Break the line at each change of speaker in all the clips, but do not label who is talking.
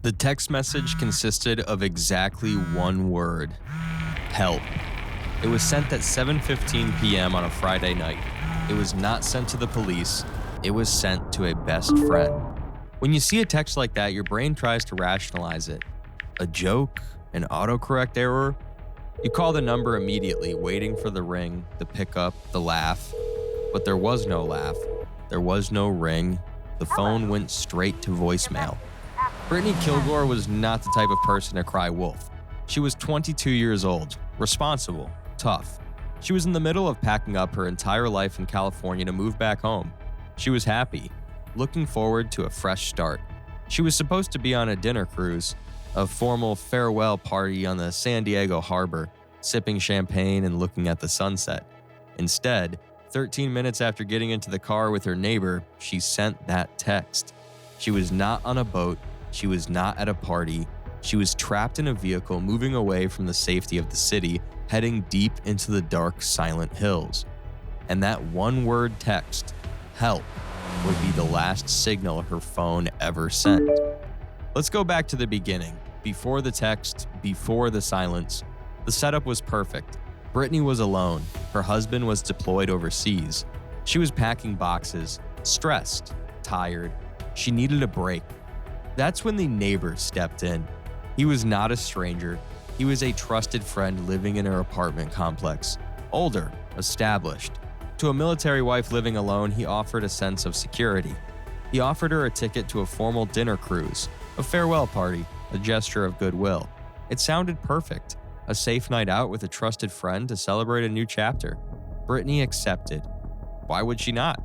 The text message consisted of exactly one word: help. It was sent at 7:15 p.m. on a Friday night. It was not sent to the police. It was sent to a best friend. When you see a text like that, your brain tries to rationalize it. A joke? An autocorrect error? You call the number immediately, waiting for the ring, the pickup, the laugh. But there was no laugh. There was no ring. The phone went straight to voicemail. Brittany Kilgore was not the type of person to cry wolf. She was 22 years old, responsible, tough. She was in the middle of packing up her entire life in California to move back home. She was happy, looking forward to a fresh start. She was supposed to be on a dinner cruise, a formal farewell party on the San Diego harbor, sipping champagne and looking at the sunset. Instead, 13 minutes after getting into the car with her neighbor, she sent that text. She was not on a boat. She was not at a party. She was trapped in a vehicle moving away from the safety of the city, heading deep into the dark, silent hills. And that one-word text, help, would be the last signal her phone ever sent. Let's go back to the beginning. Before the text, before the silence. The setup was perfect. Brittany was alone. Her husband was deployed overseas. She was packing boxes, stressed, tired. She needed a break. That's when the neighbor stepped in. He was not a stranger. He was a trusted friend living in her apartment complex. Older, established. To a military wife living alone, he offered a sense of security. He offered her a ticket to a formal dinner cruise, a farewell party, a gesture of goodwill. It sounded perfect. A safe night out with a trusted friend to celebrate a new chapter. Brittany accepted. Why would she not?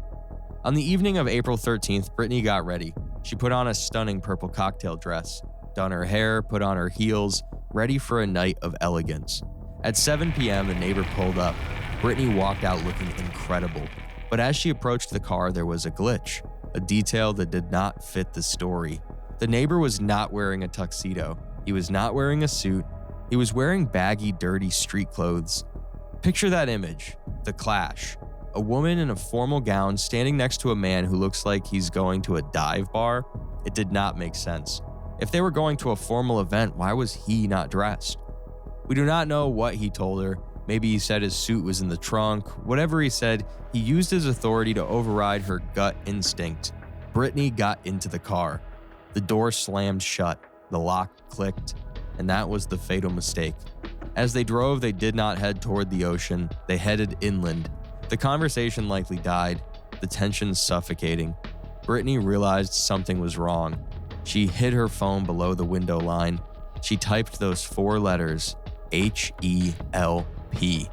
On the evening of April 13th, Brittany got ready. She put on a stunning purple cocktail dress, done her hair, put on her heels, ready for a night of elegance. At 7 p.m., the neighbor pulled up. Brittany walked out looking incredible. But as she approached the car, there was a glitch, a detail that did not fit the story. The neighbor was not wearing a tuxedo. He was not wearing a suit. He was wearing baggy, dirty street clothes. Picture that image, the clash. A woman in a formal gown standing next to a man who looks like he's going to a dive bar. It did not make sense. If they were going to a formal event, why was he not dressed? We do not know what he told her. Maybe he said his suit was in the trunk. Whatever he said, he used his authority to override her gut instinct. Brittany got into the car. The door slammed shut. The lock clicked. And that was the fatal mistake. As they drove, they did not head toward the ocean. They headed inland. The conversation likely died, the tension suffocating. Brittany realized something was wrong. She hid her phone below the window line. She typed those 4 letters, H-E-L-P.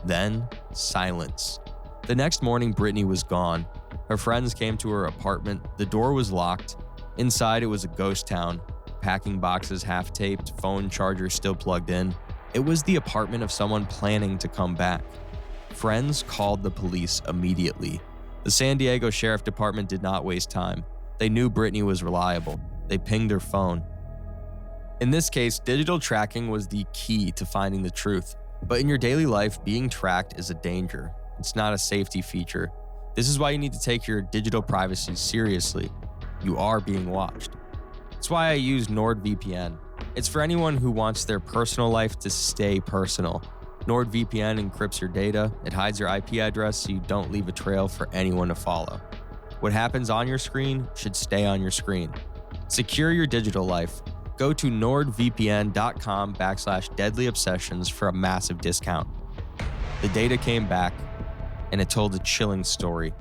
Then, silence. The next morning, Brittany was gone. Her friends came to her apartment. The door was locked. Inside, it was a ghost town. Packing boxes half-taped, phone charger still plugged in. It was the apartment of someone planning to come back. Friends called the police immediately. The San Diego Sheriff Department did not waste time. They knew Brittany was reliable. They pinged her phone. In this case, digital tracking was the key to finding the truth. But in your daily life, being tracked is a danger. It's not a safety feature. This is why you need to take your digital privacy seriously. You are being watched. That's why I use NordVPN. It's for anyone who wants their personal life to stay personal. NordVPN encrypts your data. It hides your IP address so you don't leave a trail for anyone to follow. What happens on your screen should stay on your screen. Secure your digital life. Go to nordvpn.com/deadlyobsessions for a massive discount. The data came back, and it told a chilling story.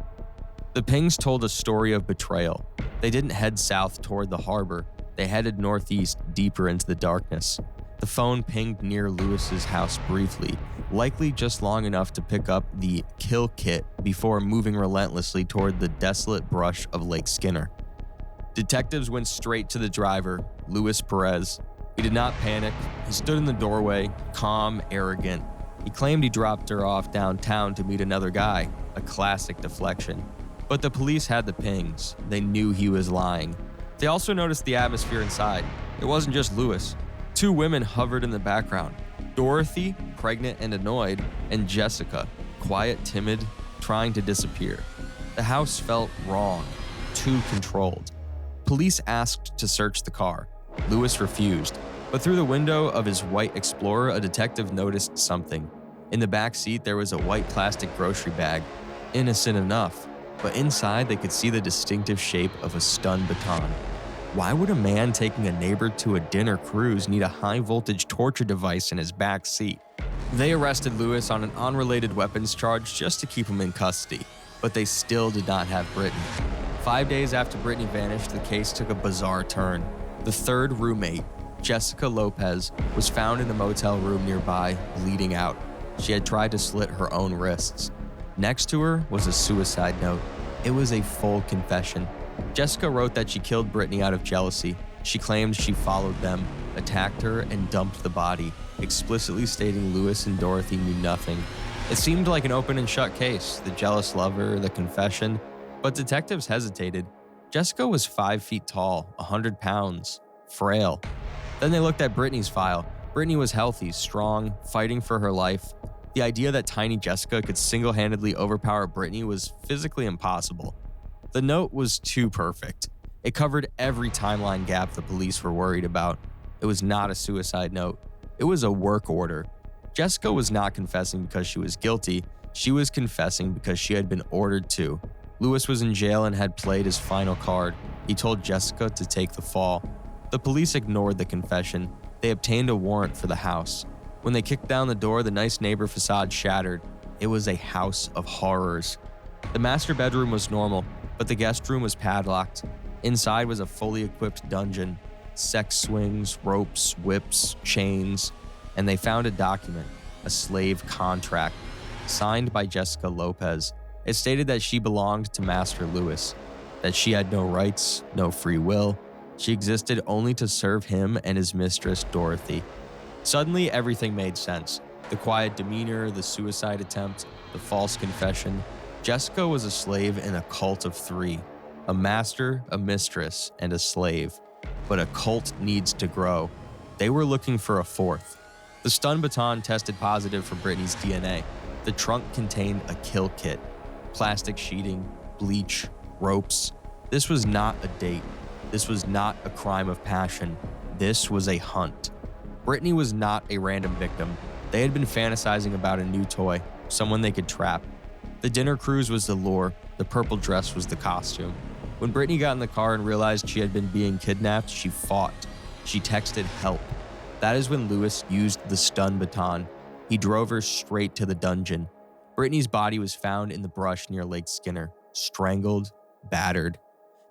The pings told a story of betrayal. They didn't head south toward the harbor. They headed northeast, deeper into the darkness. The phone pinged near Lewis's house briefly, likely just long enough to pick up the kill kit before moving relentlessly toward the desolate brush of Lake Skinner. Detectives went straight to the driver, Luis Perez. He did not panic. He stood in the doorway, calm, arrogant. He claimed he dropped her off downtown to meet another guy, a classic deflection. But the police had the pings. They knew he was lying. They also noticed the atmosphere inside. It wasn't just Luis. 2 women hovered in the background. Dorothy, pregnant and annoyed, and Jessica, quiet, timid, trying to disappear. The house felt wrong, too controlled. Police asked to search the car. Lewis refused, but through the window of his white Explorer, a detective noticed something. In the back seat, there was a white plastic grocery bag. Innocent enough, but inside they could see the distinctive shape of a stun baton. Why would a man taking a neighbor to a dinner cruise need a high-voltage torture device in his back seat? They arrested Lewis on an unrelated weapons charge just to keep him in custody, but they still did not have Brittany. 5 days after Brittany vanished, the case took a bizarre turn. The third roommate, Jessica Lopez, was found in a motel room nearby, bleeding out. She had tried to slit her own wrists. Next to her was a suicide note. It was a full confession. Jessica wrote that she killed Brittany out of jealousy. She claimed she followed them, attacked her, and dumped the body, explicitly stating Lewis and Dorothy knew nothing. It seemed like an open and shut case, the jealous lover, the confession, but detectives hesitated. Jessica was 5 feet tall, 100 pounds, frail. Then they looked at Brittany's file. Brittany was healthy, strong, fighting for her life. The idea that tiny Jessica could single-handedly overpower Brittany was physically impossible. The note was too perfect. It covered every timeline gap the police were worried about. It was not a suicide note. It was a work order. Jessica was not confessing because she was guilty. She was confessing because she had been ordered to. Lewis was in jail and had played his final card. He told Jessica to take the fall. The police ignored the confession. They obtained a warrant for the house. When they kicked down the door, the nice neighbor facade shattered. It was a house of horrors. The master bedroom was normal, but the guest room was padlocked. Inside was a fully equipped dungeon. Sex swings, ropes, whips, chains, and they found a document, a slave contract, signed by Jessica Lopez. It stated that she belonged to Master Lewis, that she had no rights, no free will. She existed only to serve him and his mistress, Dorothy. Suddenly, everything made sense. The quiet demeanor, the suicide attempt, the false confession. Jessica was a slave in a cult of three: a master, a mistress, and a slave. But a cult needs to grow. They were looking for a fourth. The stun baton tested positive for Brittany's DNA. The trunk contained a kill kit: plastic sheeting, bleach, ropes. This was not a date. This was not a crime of passion. This was a hunt. Brittany was not a random victim. They had been fantasizing about a new toy, someone they could trap. The dinner cruise was the lure. The purple dress was the costume. When Brittany got in the car and realized she had been being kidnapped, she fought. She texted help. That is when Lewis used the stun baton. He drove her straight to the dungeon. Brittany's body was found in the brush near Lake Skinner, strangled, battered.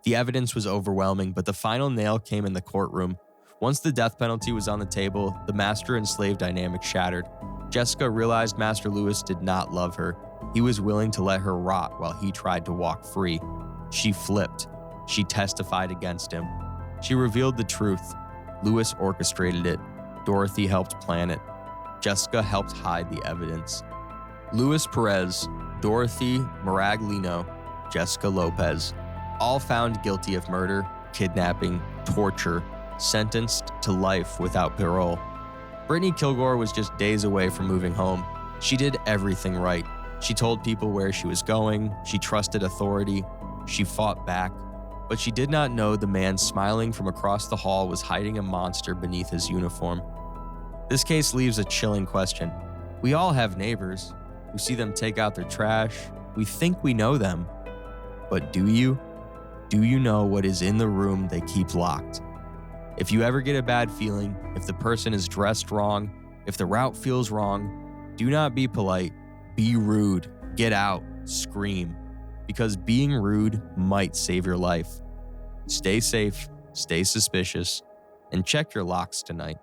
The evidence was overwhelming, but the final nail came in the courtroom. Once the death penalty was on the table, the master and slave dynamic shattered. Jessica realized Master Lewis did not love her. He was willing to let her rot while he tried to walk free. She flipped. She testified against him. She revealed the truth. Lewis orchestrated it. Dorothy helped plan it. Jessica helped hide the evidence. Luis Perez, Dorothy Maraglino, Jessica Lopez, all found guilty of murder, kidnapping, torture, sentenced to life without parole. Brittany Kilgore was just days away from moving home. She did everything right. She told people where she was going. She trusted authority. She fought back. But she did not know the man smiling from across the hall was hiding a monster beneath his uniform. This case leaves a chilling question. We all have neighbors. We see them take out their trash. We think we know them. But do you? Do you know what is in the room they keep locked? If you ever get a bad feeling, if the person is dressed wrong, if the route feels wrong, do not be polite. Be rude. Get out. Scream. Because being rude might save your life. Stay safe, stay suspicious, and check your locks tonight.